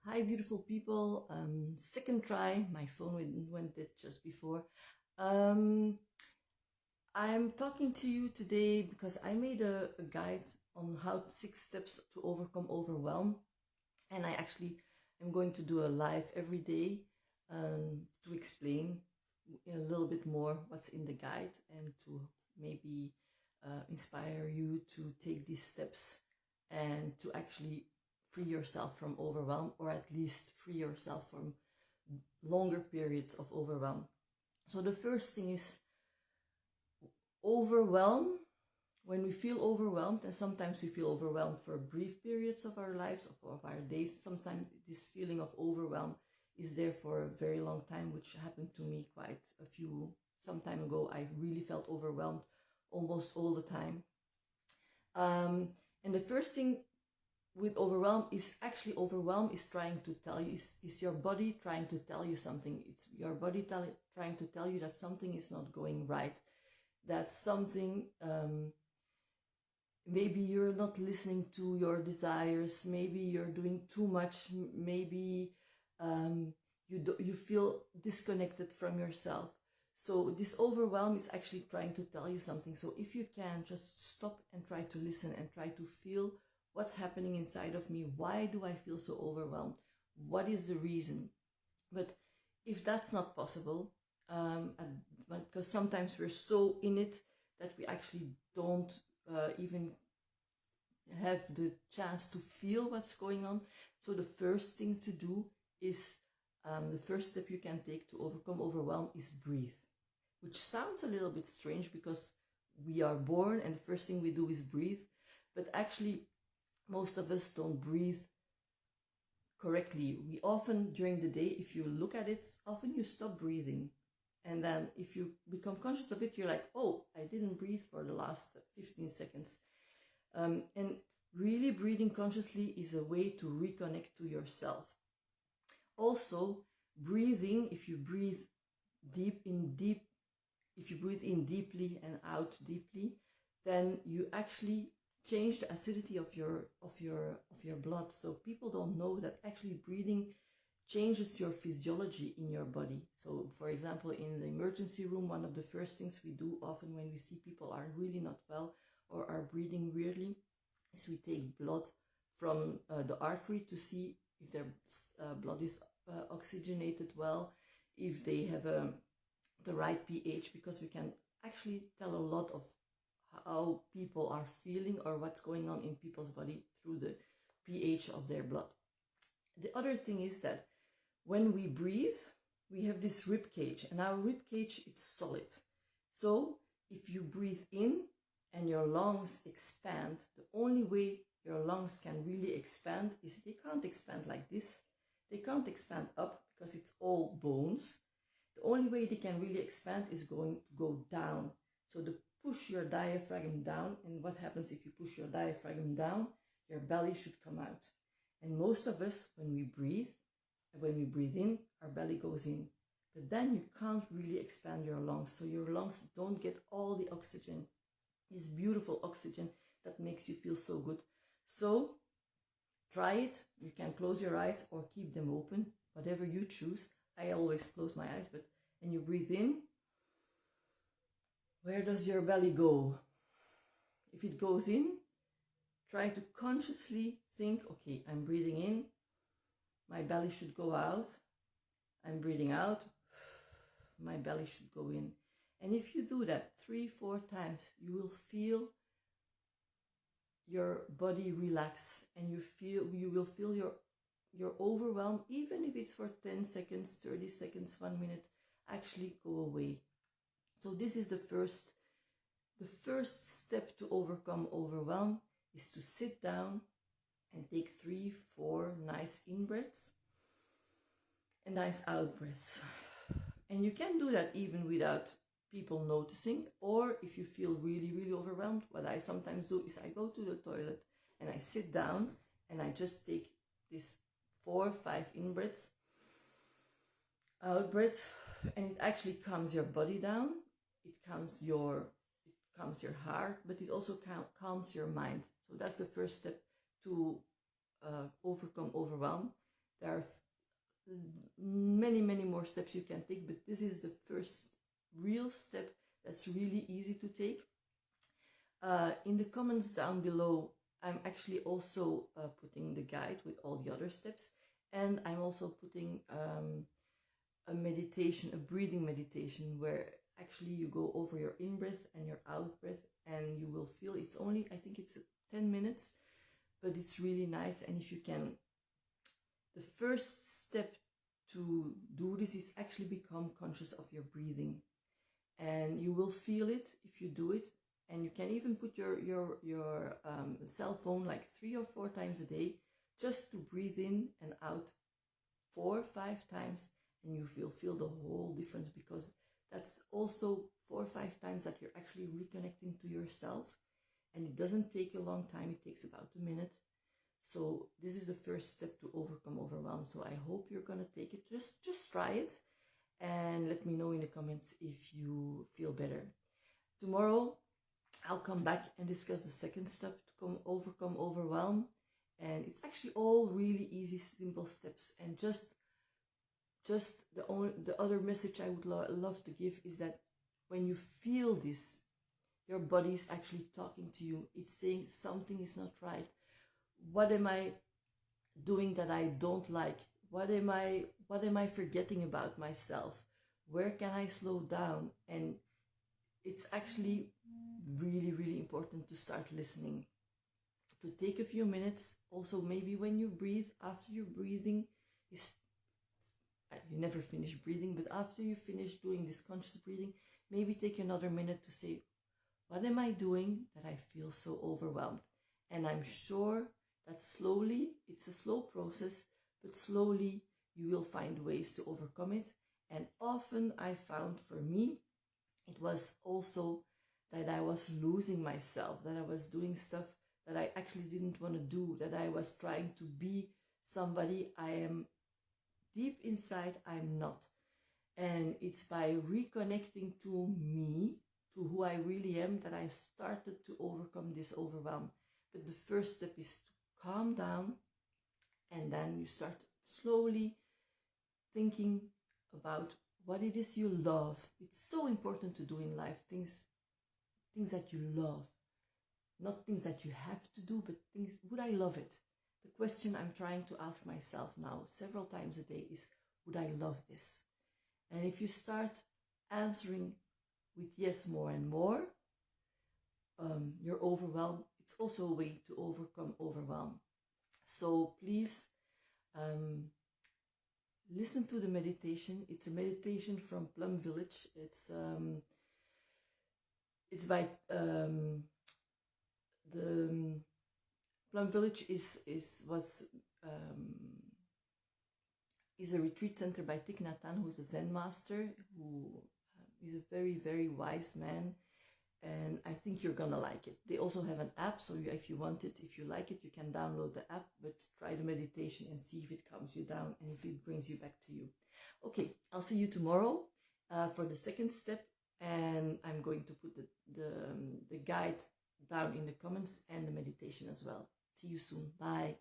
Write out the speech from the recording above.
Hi, beautiful people. Second try. My phone went dead just before. Um, I'm talking to you today because I made a guide on how 6 steps to overcome overwhelm, and I actually am going to do a live every day to explain a little bit more what's in the guide and to maybe inspire you to take these steps and to actually free yourself from overwhelm, or at least free yourself from longer periods of overwhelm. So the first thing is overwhelm. When we feel overwhelmed, and sometimes we feel overwhelmed for brief periods of our lives, of our days, sometimes this feeling of overwhelm is there for a very long time, which happened to me quite some time ago. I really felt overwhelmed almost all the time. And the first thing with overwhelm is trying to tell you, is your body trying to tell you something. It's your body trying to tell you that something is not going right, that something, maybe you're not listening to your desires, maybe you're doing too much, maybe you feel disconnected from yourself. So this overwhelm is actually trying to tell you something. So if you can, just stop and try to listen and try to feel what's happening inside of me. Why do I feel so overwhelmed? What is the reason? But if that's not possible, because sometimes we're so in it that we actually don't even have the chance to feel what's going on. So the first thing to do is, the first step you can take to overcome overwhelm is breathe. Which sounds a little bit strange because we are born and the first thing we do is breathe. But actually, most of us don't breathe correctly. We often, during the day, if you look at it, often you stop breathing. And then if you become conscious of it, you're like, oh, I didn't breathe for the last 15 seconds. And really breathing consciously is a way to reconnect to yourself. Also, breathing, if you breathe if you breathe in deeply and out deeply, then you actually change the acidity of your blood. So people don't know that actually breathing changes your physiology in your body. So for example, in the emergency room, one of the first things we do often when we see people are really not well or are breathing weirdly is we take blood from the artery to see if their blood is oxygenated well, if they have the right pH, because we can actually tell a lot of how people are feeling or what's going on in people's body through the pH of their blood. The other thing is that when we breathe, we have this rib cage, and our rib cage is solid. So if you breathe in and your lungs expand, the only way your lungs can really expand is they can't expand like this. They can't expand up because it's all bones. The only way they can really expand is going to go down. So to push your diaphragm down, and what happens if you push your diaphragm down? Your belly should come out. And most of us, when we breathe in, our belly goes in. But then you can't really expand your lungs. So your lungs don't get all the oxygen, this beautiful oxygen that makes you feel so good. So try it. You can close your eyes or keep them open, whatever you choose. I always close my eyes, and you breathe in. Where does your belly go? If it goes in, try to consciously think, okay, I'm breathing in, my belly should go out. I'm breathing out, my belly should go in. And if you do that 3-4 times, you will feel your body relax, and you will feel your overwhelm, even if it's for 10 seconds, 30 seconds, 1 minute, actually go away. So this is the first step to overcome overwhelm, is to sit down and take 3-4 nice in breaths and nice out breaths. And you can do that even without people noticing, or if you feel really, really overwhelmed, what I sometimes do is I go to the toilet and I sit down and I just take this 4-5 in breaths, out breaths, and it actually calms your body down. It calms your heart, but it also calms your mind. So that's the first step to overcome overwhelm. There are many, many more steps you can take, but this is the first real step that's really easy to take. In the comments down below, I'm actually also putting the guide with all the other steps, and I'm also putting a meditation, a breathing meditation, where actually you go over your in-breath and your out-breath, and you will feel, it's only, I think it's 10 minutes, but it's really nice. And if you can, the first step to do this is actually become conscious of your breathing, and you will feel it if you do it. And you can even put your cell phone like 3 or 4 times a day, just to breathe in and out 4 or 5 times, and you feel the whole difference, because that's also 4 or 5 times that you're actually reconnecting to yourself. And it doesn't take a long time, it takes about a minute. So this is the first step to overcome overwhelm. So I hope you're gonna take it. Just try it, and let me know in the comments if you feel better. Tomorrow I'll come back and discuss the second step to overcome overwhelm. And it's actually all really easy, simple steps. And just the other message I would love to give is that when you feel this, your body is actually talking to you. It's saying something is not right. What am I doing that I don't like? What am I forgetting about myself? Where can I slow down? And it's actually really, really important to start listening, to take a few minutes. Also, maybe when you breathe, after your breathing is, you never finish breathing, but after you finish doing this conscious breathing, maybe take another minute to say, what am I doing that I feel so overwhelmed? And I'm sure that slowly, it's a slow process, but slowly you will find ways to overcome it. And often I found, for me, it was also that I was losing myself, that I was doing stuff that I actually didn't want to do, that I was trying to be somebody I am deep inside, I'm not. And it's by reconnecting to me, to who I really am, that I've started to overcome this overwhelm. But the first step is to calm down, and then you start slowly thinking about what it is you love. It's so important to do in life, things that you love, not things that you have to do, but things, would I love it? The question I'm trying to ask myself now several times a day is, would I love this? And if you start answering with yes more and more, you're overwhelmed. It's also a way to overcome overwhelm. So please listen to the meditation. It's a meditation from Plum Village. It's by the Plum Village is a retreat center by Thich Nhat Hanh, who's a Zen master, who is a very, very wise man, and I think you're gonna like it. They also have an app, so if you want it, if you like it, you can download the app, but try the meditation and see if it calms you down and if it brings you back to you. Okay, I'll see you tomorrow for the second step, and I'm going to put the guide down in the comments and the meditation as well. See you soon. Bye.